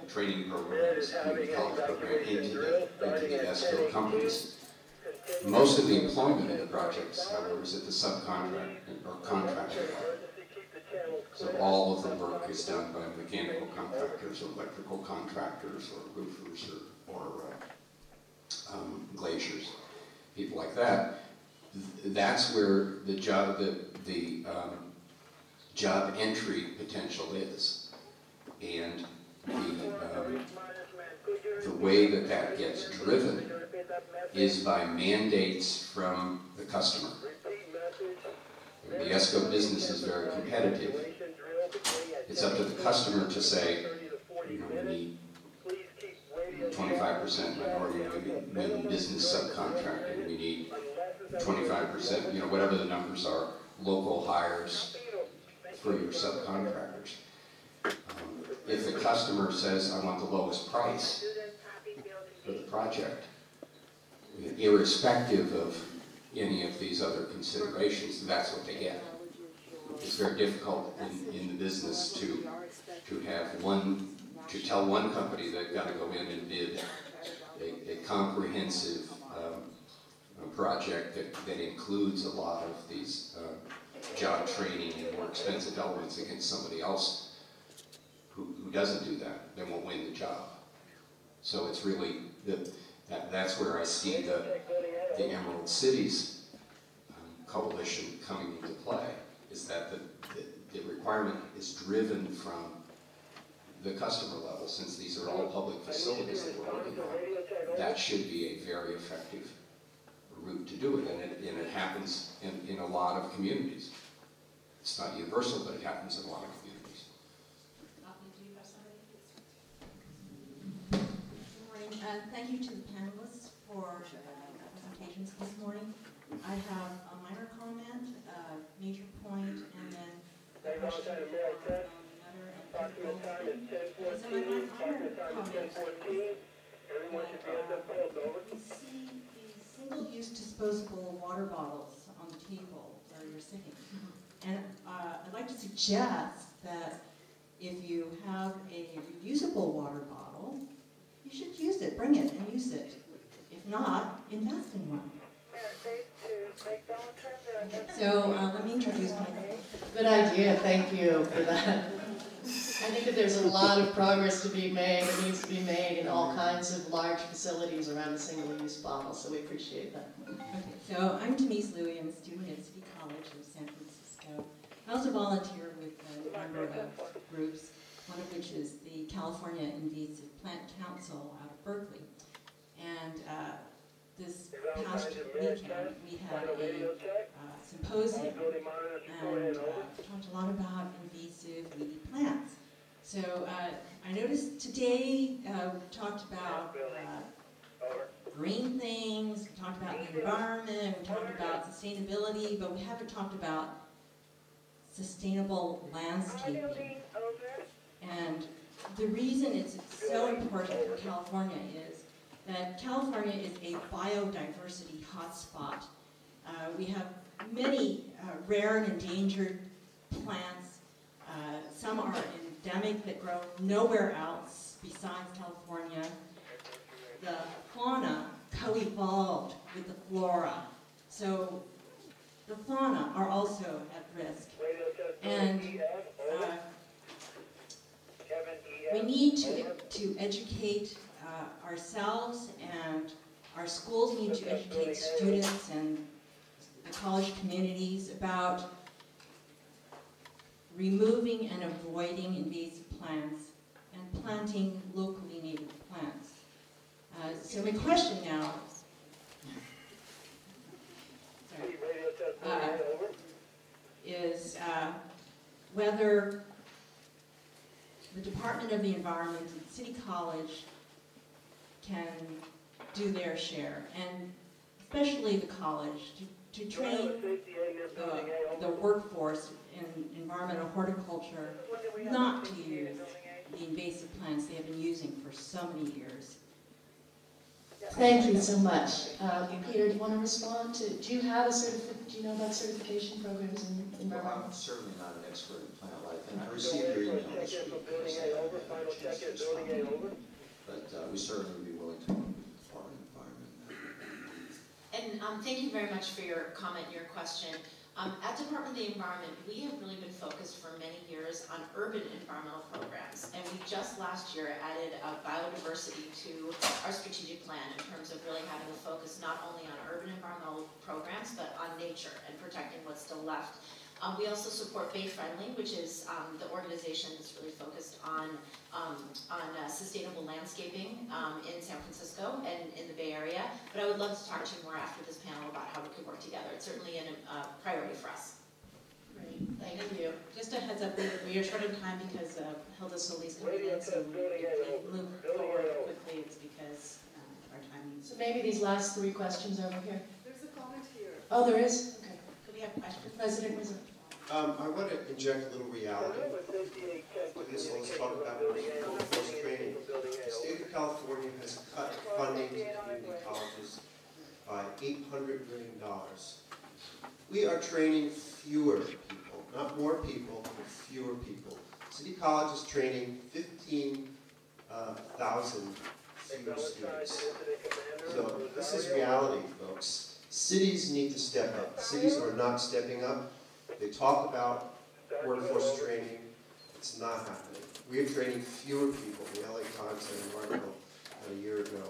training programs, community college program into the ESCO companies. Most of the employment in the projects, however, is at the subcontract or contractor level. So all of the work is done by mechanical contractors or electrical contractors or roofers or glaciers, people like that. That's where the job entry potential is, and the way that gets driven is by mandates from the customer. The ESCO business is very competitive. It's up to the customer to say, you know, we need 25% minority business subcontracting. We need 25%, you know, whatever the numbers are, local hires for your subcontractors. If the customer says, I want the lowest price for the project, irrespective of any of these other considerations, that's what they get. It's very difficult in the business to tell one company they've got to go in and bid a comprehensive project that includes a lot of these job training and more expensive elements against somebody else who doesn't do that. They won't win the job. So it's really that's where I see the Emerald Cities coalition coming into play, is that the requirement is driven from the customer level. Since these are all public facilities that we're working on, that should be a very effective route to do it, and it happens in a lot of communities. It's not universal, but it happens in a lot of communities. Good morning. Thank you to the panelists for presentations this morning. I have a minor comment, a major point, and then a question on another and so my minor comment we see these single-use disposable water bottles on the table where you're sitting. And I'd like to suggest that if you have a reusable water bottle, you should use it, bring it and use it. If not, invest in one. So let me introduce myself. Good idea, thank you for that. I think that there's a lot of progress to be made, that needs to be made in all kinds of large facilities around a single-use bottle, so we appreciate that. Okay, so I'm Denise Louie, I'm a student at City College of San Francisco. I also volunteer with a number of groups, one of which is the California Invasive Plant Council out of Berkeley. And this past weekend, we had a symposium and talked a lot about invasive weedy plants. So I noticed today we talked about green things, we talked about the environment, we talked about sustainability, but we haven't talked about sustainable landscaping. And the reason it's so important for California is that California is a biodiversity hotspot. We have many rare and endangered plants. Some are endemic that grow nowhere else besides California. The fauna co-evolved with the flora. So the fauna are also at risk. And we need to educate ourselves, and our schools need to educate students and the college communities about removing and avoiding invasive plants and planting locally native plants. So my question now is whether the Department of the Environment and City College can do their share, and especially the college, to train the workforce in environmental horticulture not to use the invasive plants they have been using for so many years. Thank you so much. Peter, do you want to respond to, do you have a do you know about certification programs in Well, environmental? I'm certainly not an expert in plant life, and I received your email this week because I haven't had a chance to respond. But we certainly would be willing to work with the Department of Environment. And thank you very much for your comment, your question. At Department of the Environment, we have really been focused for many years on urban environmental programs, and we just last year added biodiversity to our strategic plan in terms of really having a focus not only on urban environmental programs, but on nature and protecting what's still left. We also support Bay Friendly, which is the organization that's really focused on sustainable landscaping in San Francisco and in the Bay Area. But I would love to talk to you more after this panel about how we could work together. It's certainly a priority for us. Great, thank you. Just a heads up, we are short on time because Hilda Solis coming in, so if we move forward quickly, it's because our time needs. So maybe these last three questions over here. There's a comment here. Oh, there is? Okay. Could we have questions? President Rizzo. I want to inject a little reality. Let's talk about workforce training. The state of California has cut funding to community colleges by $800 million. We are training fewer people, not more people, but fewer people. City College is training 15,000 fewer students. So this is reality, folks. Cities need to step up. Cities are not stepping up. They talk about workforce training. It's not happening. We are training fewer people. The LA Times had an article a year ago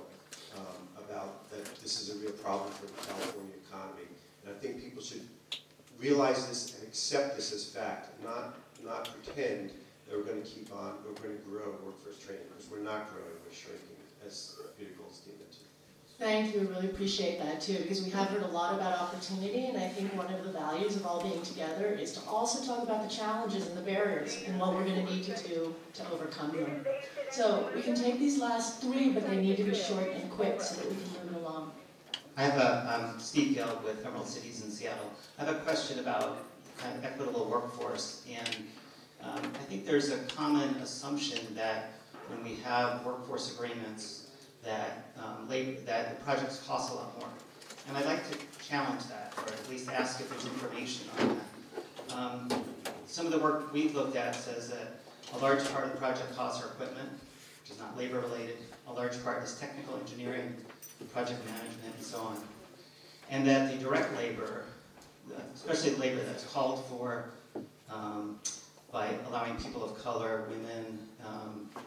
about that this is a real problem for the California economy. And I think people should realize this and accept this as fact, not pretend that we're going to keep on, we're going to grow workforce training, because we're not growing, we're shrinking, as Peter Goldstein mentioned. Thank you, we really appreciate that too, because we have heard a lot about opportunity, and I think one of the values of all being together is to also talk about the challenges and the barriers and what we're going to need to do to overcome them. So we can take these last three, but they need to be short and quick so that we can move it along. I have I'm Steve Gill with Emerald Cities in Seattle. I have a question about kind of equitable workforce, and I think there's a common assumption that when we have workforce agreements, that that the projects cost a lot more. And I'd like to challenge that, or at least ask if there's information on that. Some of the work we've looked at says that a large part of the project costs are equipment, which is not labor related. A large part is technical engineering, project management, and so on. And that the direct labor, especially the labor that's called for by allowing people of color, women,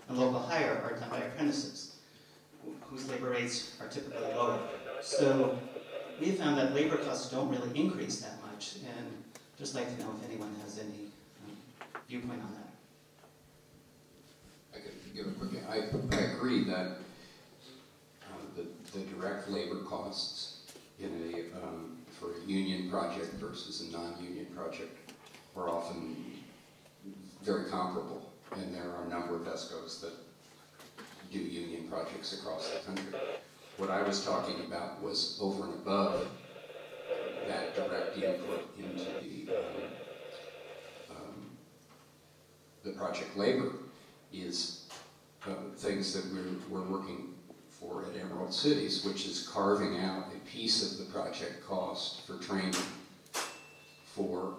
and local hire are done by apprentices, whose labor rates are typically lower. So we have found that labor costs don't really increase that much, and just like to know if anyone has any viewpoint on that. I could give a quick, I agree that the direct labor costs in a, for a union project versus a non-union project are often very comparable, and there are a number of ESCOs that do union projects across the country. What I was talking about was over and above that direct input into the project labor is things that we're working for at Emerald Cities, which is carving out a piece of the project cost for training for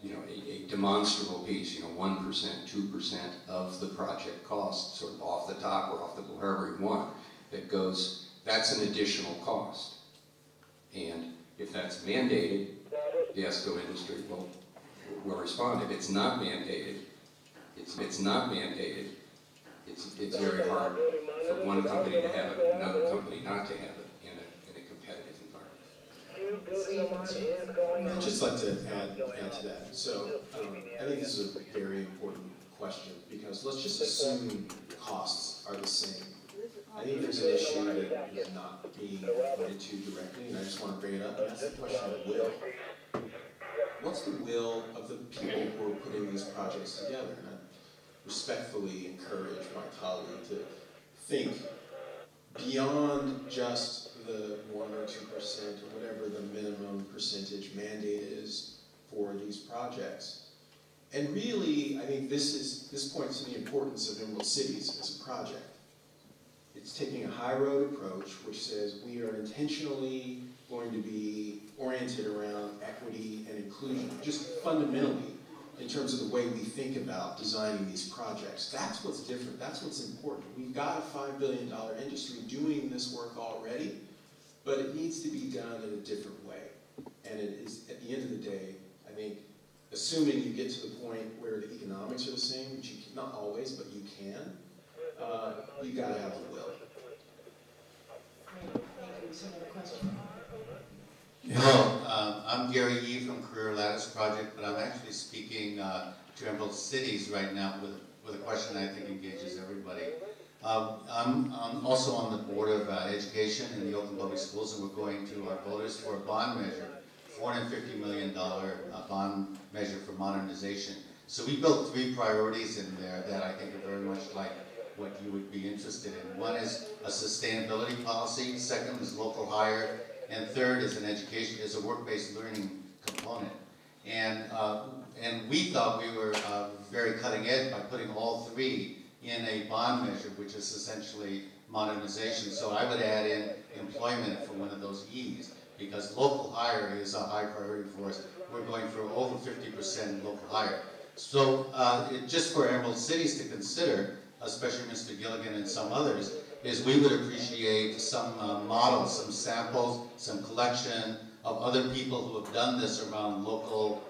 you know, a demonstrable piece, you know, 1%, 2% of the project cost, sort of off the top or off the, wherever you want, that goes, that's an additional cost. And if that's mandated, the ESCO industry will respond. If it's not mandated, it's not mandated, it's very hard for one company to have it, another company not to have it in a competitive environment. I'd just like to add to that. So I think this is a very important question, because let's just assume costs are the same. I think there's an issue that is not being pointed to directly, and I just want to bring it up, and that's the question of will. What's the will of the people who are putting these projects together? And I respectfully encourage my colleague to think beyond just the 1 or 2% or whatever the minimum percentage mandate is for these projects. And really, I think this points to the importance of Emerald Cities as a project. It's taking a high road approach, which says we are intentionally going to be oriented around equity and inclusion, just fundamentally in terms of the way we think about designing these projects. That's what's different, that's what's important. We've got a $5 billion industry doing this work already, but it needs to be done in a different way. And it is, at the end of the day, I think, assuming you get to the point where the economics are the same, which you can, not always, but you can, you gotta have the will. Great, thank you. Some other question? Hello, I'm Gary Yee from Career Lattice Project, but I'm actually speaking to Emerald Cities right now with a question I think engages everybody. I'm also on the Board of Education in the Oakland Public Schools, and we're going to our voters for a bond measure, $450 million bond measure for modernization. So we built 3 priorities in there that I think are very much like what you would be interested in. One is a sustainability policy, second is local hire, and third is an education, is a work-based learning component. And we thought we were very cutting edge by putting all 3 in a bond measure, which is essentially modernization. So I would add in employment for one of those E's, because local hire is a high priority for us. We're going for over 50% local hire. So just for Emerald Cities to consider, especially Mr. Gilligan and some others, is we would appreciate some models, some samples, some collection of other people who have done this around local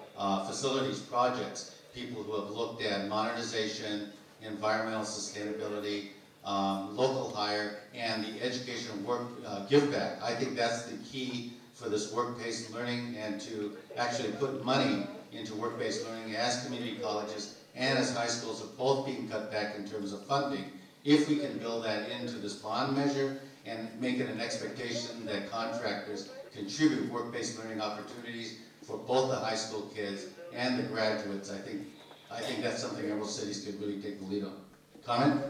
facilities projects, people who have looked at modernization, environmental sustainability, local hire, and the educational work give back. I think that's the key for this work-based learning, and to actually put money into work-based learning as community colleges and as high schools are both being cut back in terms of funding. If we can build that into this bond measure and make it an expectation that contractors contribute work-based learning opportunities for both the high school kids and the graduates, I think that's something Emerald Cities could really take the lead on. Comment?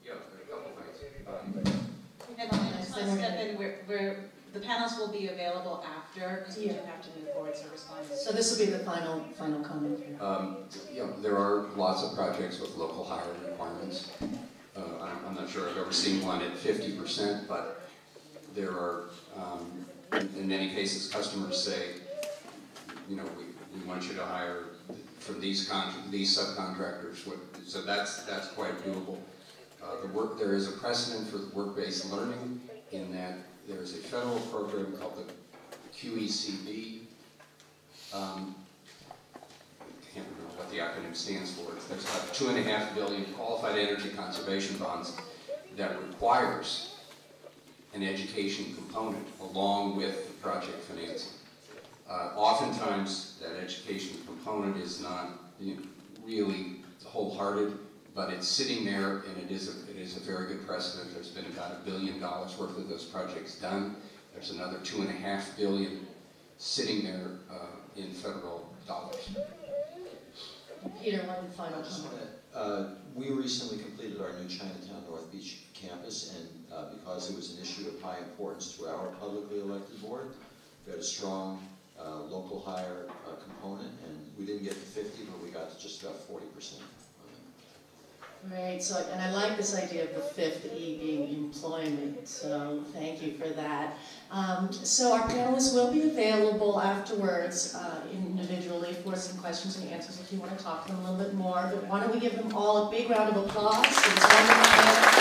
Yeah, a couple things. I just want to step in where the panels will be available after, because we do have to move forward, so respond. So this will be the final comment here. You know, there are lots of projects with local hire requirements. I'm not sure I've ever seen one at 50%, but there are, in many cases, customers say, you know, we want you to hire from these subcontractors. So that's quite doable. There is a precedent for work-based learning in that there is a federal program called the QECB. I can't remember what the acronym stands for. There's about $2.5 billion qualified energy conservation bonds that requires an education component along with the project financing. Oftentimes, that education component is not really wholehearted, but it's sitting there, and it is a very good precedent. There's been about $1 billion worth of those projects done, There's another $2.5 billion sitting there in federal dollars. Peter, one final comment. We recently completed our new Chinatown North Beach campus, and because it was an issue of high importance to our publicly elected board, we had a strong local hire component, and we didn't get to 50, but we got to just about 40%. Right, so, and I like this idea of the fifth E being employment, so thank you for that. So our panelists will be available afterwards individually for some questions and answers if you want to talk to them a little bit more, but why don't we give them all a big round of applause for this wonderful panel.